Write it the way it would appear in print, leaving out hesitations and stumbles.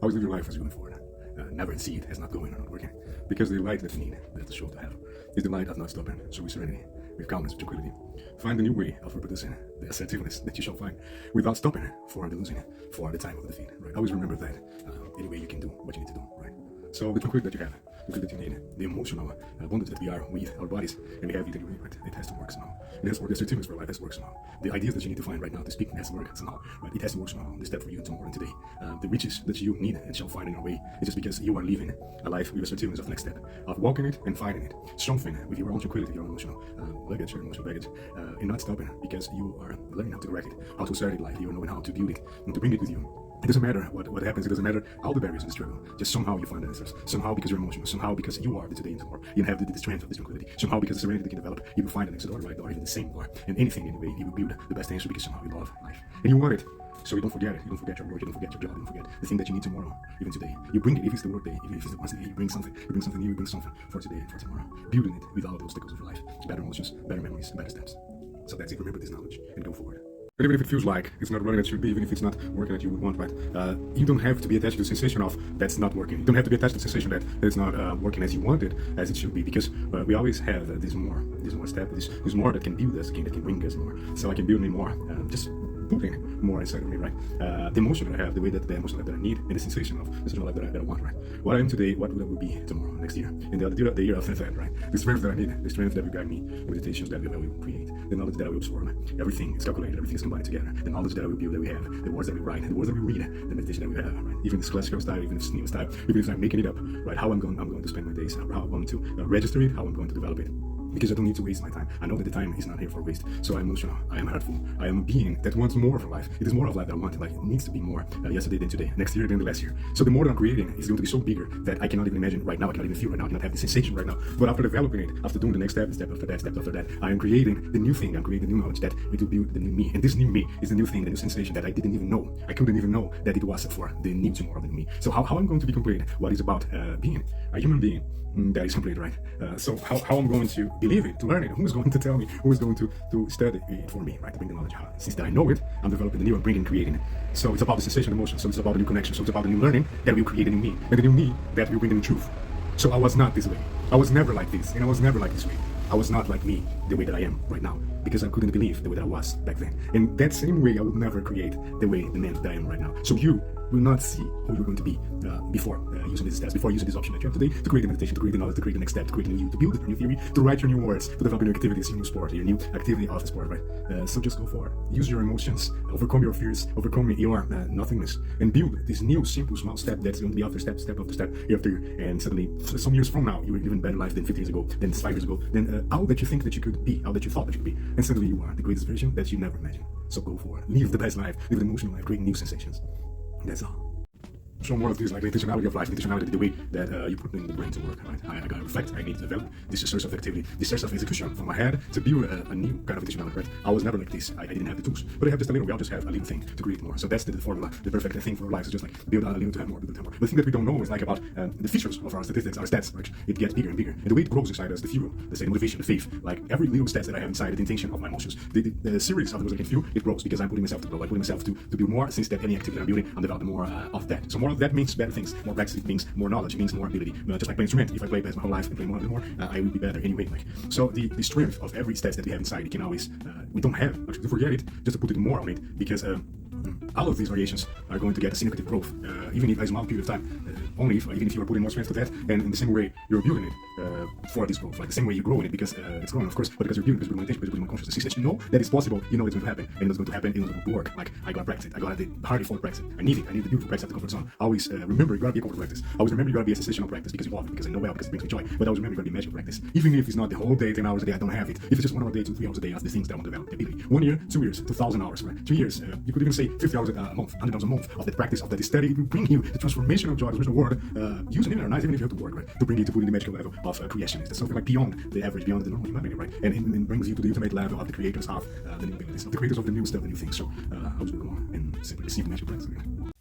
Always live your life as you're going forward. Never see it as not going or not working. Because the light that we need, that the soul to have, is the light of not stopping. So with serenity, with calmness, with tranquility, find a new way of reproducing the assertiveness that you shall find without stopping for the losing, for the time of defeat. Right? Always remember that any way you can do what you need to do. Right? So the tranquility that you have, the tranquility that you need, the emotional bondage that we are with our bodies, and we have it anyway, right? It has to work somehow. It has to work. The assertiveness for life has to work somehow. The ideas that you need to find right now to speak has to work somehow. Right? It has to work somehow. The step for you tomorrow and today. The riches that you need and shall find in your way is just because you are living a life with assertiveness of the next step, of walking it and finding it, strengthening with your own tranquility, your own emotional luggage, your emotional baggage, and not stopping because you are learning how to correct it, how to assert it life, you are knowing how to build it and to bring it with you. It doesn't matter what happens, it doesn't matter all the barriers in the struggle. Just somehow you find the answers. Somehow because you're emotional, somehow because you are the today and tomorrow. You have the strength of this tranquility. Somehow because the serenity that can develop, you will find the next door, right door, even the same door. And anything anyway, you will build the best answer because somehow you love life. And you want it. So you don't forget it. You don't forget your work, you don't forget your job, you don't forget the thing that you need tomorrow, even today. You bring it if it's the work day, even if it's the once a day, you bring something new, you bring something for today and for tomorrow. Building it with all the obstacles of your life. Better emotions, better memories, better steps. So that's it. Remember this knowledge and go forward. And even if it feels like it's not running as it should be, even if it's not working as you would want, right? You don't have to be attached to the sensation of that's not working. You don't have to be attached to the sensation that it's not working as you want it, as it should be, because we always have this more step, this more that can build us, that can bring us more. So I can build me more, just putting more inside of me, right? The emotion that I have, the emotional life that I need, and the sensation of the sensation life that I want, right? What I am today, what will I be tomorrow, next year, and the year after that, right? The strength that I need, the strength that will guide me, the meditations that I will create, the knowledge that I will absorb, everything is calculated, everything is combined together, the knowledge that I will build, that we have, the words that we write, the words that we read, the meditation that we have, right? Even this classical style, even this new style, even if I'm making it up, right? How I'm going to spend my days, how I'm going to register it, how I'm going to develop it. Because I don't need to waste my time. I know that the time is not here for waste. So I'm emotional, I am hurtful, I am a being that wants more from life. It is more of life that I want. Like, it needs to be more yesterday than today, next year than the last year. So the more that I'm creating is going to be so bigger that I cannot even imagine right now, I cannot even feel right now, I cannot have the sensation right now. But after developing it, after doing the next step, step after that, I am creating the new thing, I'm creating the new knowledge that it will build the new me. And this new me is the new thing, the new sensation that I didn't even know. I couldn't even know that it was for the new tomorrow, the new me. So how I'm going to be complete, what is about being a human being that is complete, right? So how I'm going to believe it, to learn it, who's going to tell me, who is going to study it for me, right? To bring the knowledge. Since that I know it, I'm developing the new and bringing, creating it. So it's about the sensation, emotion. So it's about the new connection. So it's about the new learning that will create a new me, and the new me that will bring the new truth. So I was not this way. I was never like this, and I was never like this way. I was not like me, the way that I am right now, because I couldn't believe the way that I was back then. And that same way I would never create the man that I am right now. So you will not see who you're going to be before using these steps, before using this option that you have today to create a meditation, to create the knowledge, to create the next step, to create a new you, to build a new theory, to write your new words, to develop your new activities, your new sport, your new activity of the sport, right? So just go forward. Use your emotions, overcome your fears, overcome your nothingness, and build this new, simple, small step that's going to be after step after step, year after year. And suddenly, some years from now, you will live a better life than 15 years ago, than 5 years ago, than all that you think that you could be, all that you thought that you could be. And suddenly you are the greatest version that you never imagined. So go forward. Live the best life, live an emotional life, create new sensations. That's all. So more of this, like the intentionality of life, the intentionality, the way that you put in the brain to work, right? I gotta reflect, I need to develop this source of activity, this source of execution from my head to build a new kind of intentionality, right? I was never like this, I didn't have the tools, but I have just a little, we all just have a little thing to create more. So that's the formula, the perfect thing for our lives is just like build a little to have more, build to have more. But the thing that we don't know is like about the features of our statistics, our stats, right? It gets bigger and bigger. And the way it grows inside us, the fuel, let's say the motivation, the faith, like every little stats that I have inside, the intention of my emotions, the series of those I can feel, it grows because I'm putting myself to grow, I'm putting myself to build more. Since that any activity I'm building, I'm developing more of that. So more of that means better things. More practice it means more knowledge, it means more ability. Just like playing instrument, if I play bass my whole life and play more and more, I will be better anyway. Like so, the strength of every stats that we have inside, it can always we don't have actually to forget it, just to put it more on it, because all of these variations are going to get a significant growth, even if a small period of time. Even if you are putting more strength to that, and in the same way you're building it for this growth, like the same way you grow in it because it's growing, of course, but because you're building, because you're meditation, because you're more conscious. Since that you know that it's possible, you know it's going to happen, and it's going to happen, it's going to work. Like I gotta practice it, I gotta the hard for practice. I need the beautiful practice of the comfort zone. Always remember you gotta be a comfort practice. Always remember you gotta be a sensational practice because you love it, because I know well, because it brings me joy. But always remember you gotta be magical practice. Even if it's not the whole day, 10 hours a day, I don't have it. If it's just 1 hour a day, 2, 3 hours a day, that's the things that I want to develop. The ability. 1 year, 2 years, 2,000 hours, right? 2 years, you could even say 50 hours a month, 100 hours a month of that practice, of that study. It will bring you the transformational joy, the transformational word. Using it or not, even if you have to work, right? To bring you to put in the magical level of creation. It's something like beyond the average, beyond the normal humanity, right? And it brings you to the ultimate level of the creators of the new abilities, of the creators of the new stuff, the new things. So I was going to go on and simply receive magical practice again.